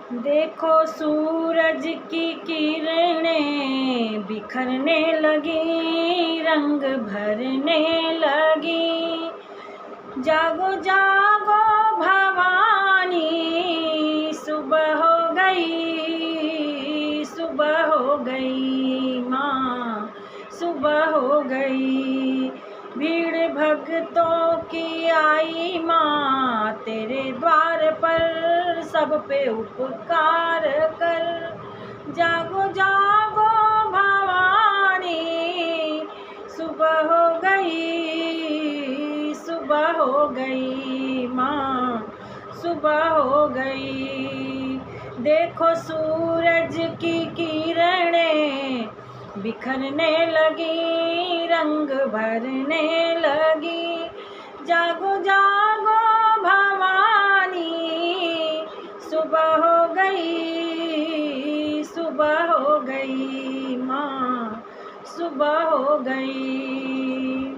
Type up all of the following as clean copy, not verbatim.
देखो सूरज की किरणें बिखरने लगी, रंग भरने लगी। जागो जागो भवानी, सुबह हो गई, सुबह हो गई माँ, सुबह हो गई। भीड़ भक्तों की आई माँ तेरे द्वार पर, सब पे उपकार कर। जागो जागो भवानी, सुबह हो गई, सुबह हो गई माँ, सुबह हो गई। देखो सूरज की किरणें बिखरने लगी, रंग भरने लगी। जागो जागो भवानी, सुबह हो गई, सुबह हो गई माँ, सुबह हो गई।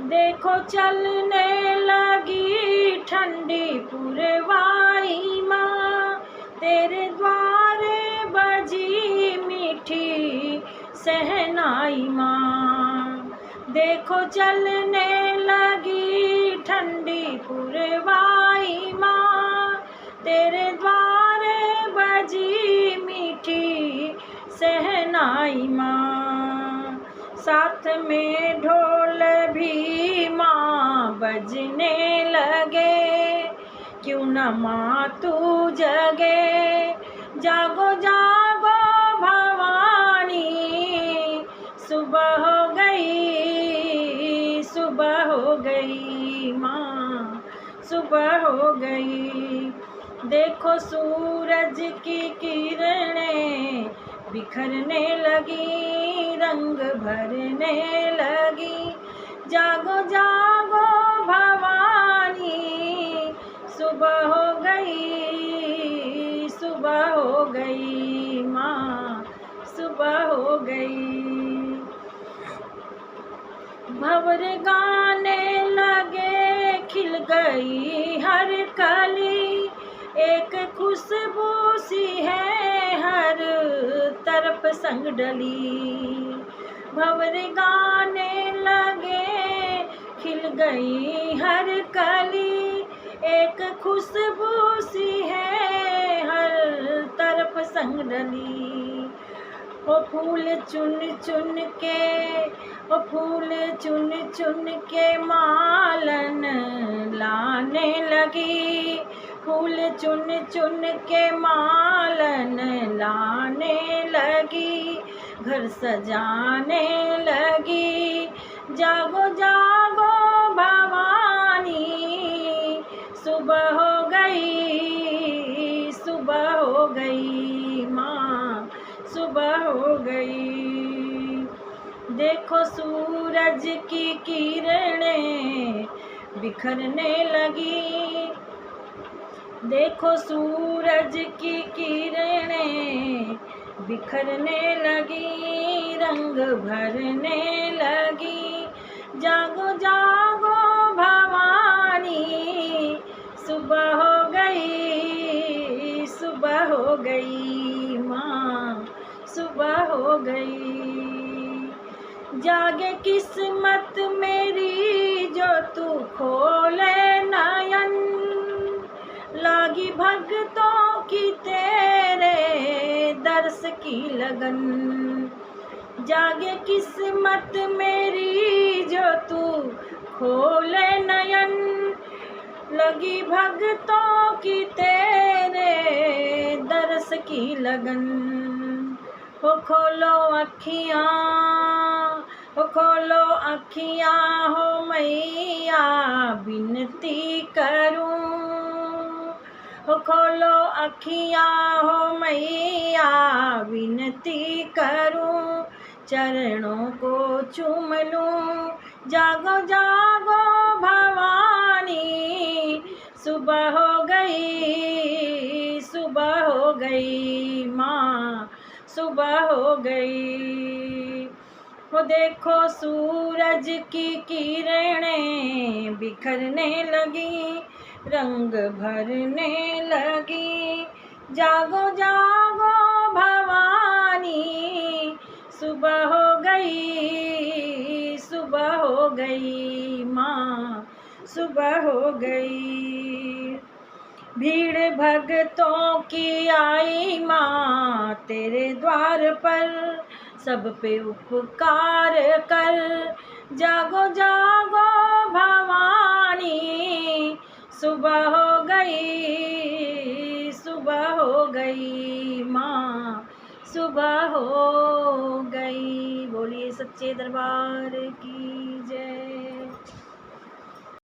देखो चलने लगी ठंडी पुरवाई माँ, तेरे द्वारे बजी मीठी सहनाई माँ। देखो चलने लगी ठंडी पुरवाई माँ, तेरे द्वारे बजी मीठी सहनाई माँ। साथ में ढोल भी माँ बजने लगे, क्यों न माँ तू जगे। जागो जागो भवानी, सुबह हो गई, सुबह हो गई माँ, सुबह हो गई। देखो सूरज की किरणें बिखरने लगी, रंग भरने लगी। जागो जागो भवानी, सुबह हो गई, सुबह हो गई माँ, सुबह हो गई। भंवर गाने लगे, खिल गई हर कली, एक खुशबू सी है हर तरफ संग डली। भंवर गाने लगे, खिल गई हर कली, एक खुशबू सी है हर तरफ संग डली। वो फूल चुन चुन के, वो फूल चुन चुन के मालन लाने लगी, फूल चुन चुन के मालन लाने लगी, घर सजाने लगी। जागो जागो भवानी, सुबह हो गई, सुबह हो गई माँ, सुबह हो गई। देखो सूरज की किरणें बिखरने लगी, देखो सूरज की किरणें बिखरने लगी, रंग भरने लगी। जागो जागो भवानी, सुबह हो गई, सुबह हो गई माँ, सुबह हो गई। जागे किस्मत मेरी जो तू खोले नयन, लागी भक्तों की तेरे दर्श की लगन। जागे किस्मत मेरी जो तू खोले नयन, लगी भक्तों की तेरे दर्श की लगन। हो खोलो अखियाँ, हो खोलो अखियाँ हो मैया विनती करूँ, हो खोलो अखियाँ हो मैया विनती करूँ, चरणों को चूम लूँ। जागो जागो भवानी, सुबह हो गई, सुबह हो गई माँ, सुबह हो गई। वो देखो सूरज की किरणें बिखरने लगी, रंग भरने लगी। जागो जागो भवानी, सुबह हो गई, सुबह हो गई माँ, सुबह हो गई। भीड़ भक्तों की आई माँ तेरे द्वार पर, सब पे उपकार कर। जागो जागो भवानी, सुबह हो गई, सुबह हो गई माँ, सुबह हो गई। बोलिए सच्चे दरबार की।